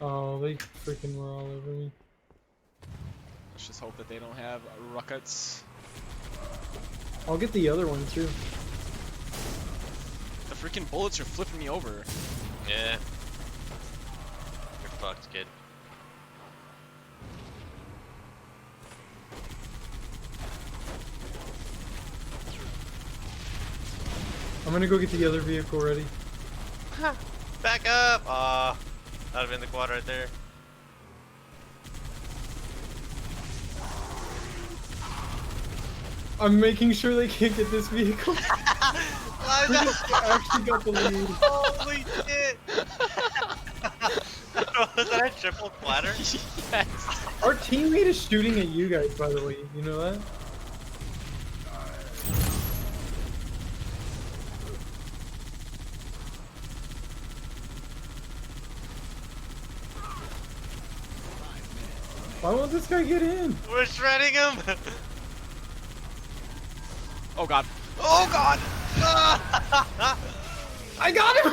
Oh, they freaking were all over me. Let's just hope that they don't have rockets. I'll get the other one too. The freaking bullets are flipping me over. Yeah. You're fucked, kid. I'm gonna go get the other vehicle ready. Back up! Aw. That would've been the quad right there. I'm making sure they can't get this vehicle. We just actually got the lead. Holy shit! Was that a triple platter? Yes. Our teammate is shooting at you guys, by the way. You know that? Why won't this guy get in? We're shredding him! Oh god. Oh god! I got him!